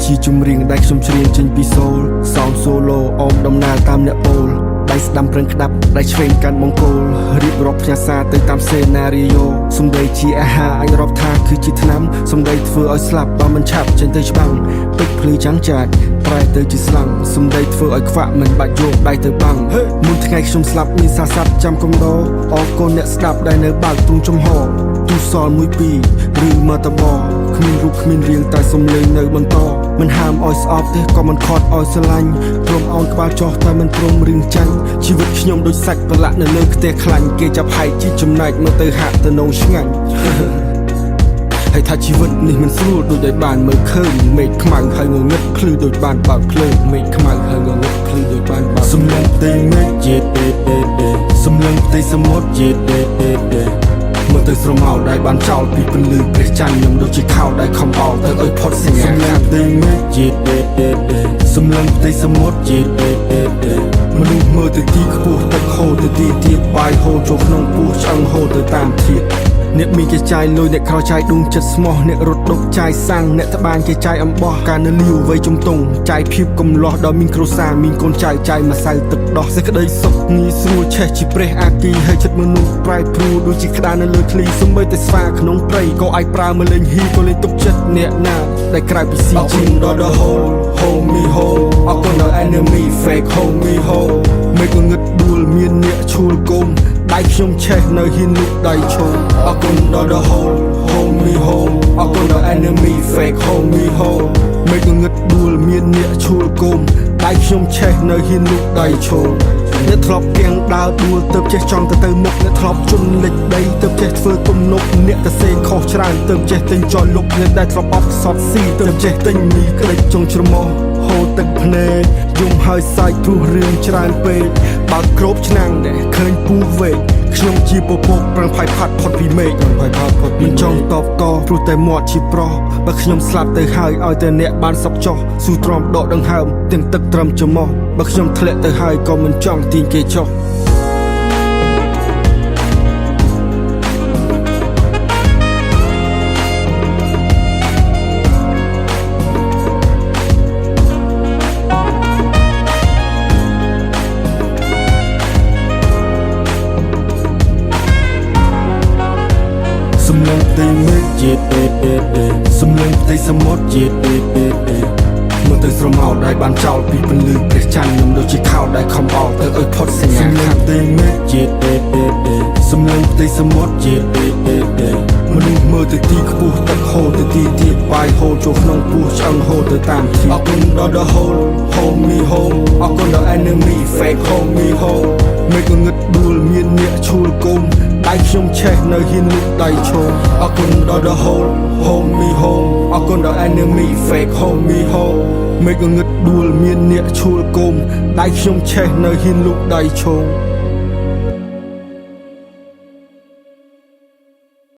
ជាជំរៀងដែលខ្ញុំច្រៀងចេញពីសូលសោមសូឡូអមដំណើរតាមអ្នកអូលដៃស្ដាំប្រឹងក្តាប់ដៃឆ្វេងកាន់បង្គោលរៀបរាប់ផ្ញើសារទៅតាមសេណារីយ៉ូសំដីជាអាហារអញរាប់ថាគឺជាថ្នាំសំដីធ្វើឲ្យស្លាប់បើមិនឆាប់ចេញទៅច្បាំងពេកភ្លឺចាំងចាច់ប្រែទៅជាស្លាំងសំដីធ្វើឲ្យខ្វាក់មិនបាច់យកដៃទៅបាំងមួយថ្ងៃខ្ញុំស្លាប់មានសាស័ព្ទចាំកំដោអរគុណអ្នកស្ដាប់ដែលនៅបើកទ្រូងចំហទូសល់មួយពីរឬមកតបគ្មានរូបគ្មានរាងតែសំឡេងនៅបន្តមិនហាមឲ្យស្អប់ទេក៏មិនខត់ឲ្យស្រឡាញ់ព្រមអោនក្បាលចុះតែមិនព្រមរឿងចាញ់ជីវិតខ្ញុំដូចសាច់ប្រឡាក់នៅលើផ្ទះខ្លាញ់គេចាប់ហែកជាចំណែកមើលទៅហាក់ទៅនងឆ្ងាញ់ហើយថាជីវិតនេះមិនស្រួលដូចឲ្យបានមើលឃើញមេឃខ្មៅហើយងងឹតភ្លឺដូចបានបើកភ្លើងមេឃខ្មៅហើយងងឹតភ្លឺដូចបានបើកសំឡេងផ្ទៃមេឃជាសំឡេងផ្ទៃសមុទ្រជាមើលទៅស្រមោលដែលបានចោលពីពន្លឺព្រះច័ន្ទខ្ញុំដូចជាខោដែលខំអោលទៅឲ្យផុតសញ្ញាសំឡេងផ្ទៃមេឃជាសំឡេងផ្ទៃសមុទ្រជាមនុស្សមើលទៅទីខ្ពស់ទឹកហូរទៅទីទាបបាយហូរចូលក្នុងពោះឆ្អឹងហូរទៅតាមធាតុអ្នកមានគេចាយលុយអ្នកក្រចាយដួងចិត្តស្មោះអ្នករត់ដុកចាយសាំងអ្នកត្បាញគេចាយអំបោះការនៅលាវវ័យជំទង់ចាយភាពកំលោះដល់មានគ្រួសារមានកូនចៅចាយម្សៅទឹកដោះសេចក្តីសុខងាយស្រួលឆេះជាព្រះអាគីហើយចិត្តមនុស្សប្រែប្រួលដូចជាក្តារនៅលើឃ្លីសំបីតែស្វាក្នុងព្រៃក៏អាចប្រើមកលេងហ៊ីក៏លេងទុកចិត្តអ្នកណាដែលក្រៅពីស៊ីជីងដល់ the whole hold me hold អរគុណដល់ enemy fake hold me hold មិនងឹតដួលមានអ្នកឈួលគុំដៃខ្ញុំឆេះនៅហ៊ានលុកដៃឈោអរគុណដល់ the whole hold me hold អរគុណដល់ enemy fake hold me hold មិនងឹតដួលមានអ្នកឈួលគុំដៃខ្ញុំឆេះនៅហ៊ានលុកដៃឈោអ្នកធ្លាប់ទាំងដើរដួលទៅចេះចង់ទៅមុខអ្នកធ្លាប់ជន់លិចដីទៅចេះធ្វើទំនប់អ្នកទៅសេខុសច្រើនទៅចេះទិញចលលុកអ្នកដែលធ្លាប់អត់សតស៊ីទៅចេះទិញមីក្លេចចុងច្រមុះហូរទឹកភ្នែកយំហើយសាច់ព្រោះរឿងច្រើនពេកបើគ្របឆ្នាំងដែលឃើញពូវេកខ្ញុំជាពពកប្រឹងផាយផាត់ផុតពីមេឃមិនចង់តបតព្រោះតែមាត់ជាប្រុសបើខ្ញុំស្លាប់ទៅហើយឲ្យតែអ្នកបានសុខចុះស៊ូទ្រាំដកដង្ហើមទាំងទឹកត្រឹមច្រមុះបើខ្ញុំធ្លាក់ទៅហើយក៏មិនចង់ទាញគេចុះសំឡេងផ្ទៃមេឃជាសំឡេងផ្ទៃសមុទ្រជាមើលទៅស្រមោលដែលបានចោលពីពន្លឺព្រះច័ន្ទខ្ញុំដូចជាខោដែលខំអោលទៅឲ្យផុតសញ្ញាសំឡេងផ្ទៃមេឃជាសំឡេងផ្ទៃសមុទ្រជាមនុស្សមើលទៅទីខ្ពស់ទឹកហូរទៅទីទាបបាយហូរចូលក្នុងពោះឆ្អឹងហូរទៅតាមធាតុអរគុណដល់ the whole hold me hold អរគុណដល់ enemy fake hold me hold មិនងឹតដួលមានអ្នកឈួលគុំដៃខ្ញុំឆេះនៅហ៊ានលុកដៃឈោអរគុណដល់ the whole hold me hold អរគុណដល់ enemy fake hold me hold មិនងឹតដួលមានអ្នកឈួលគុំដៃខ្ញុំឆេះនៅហ៊ានលុកដៃឈោ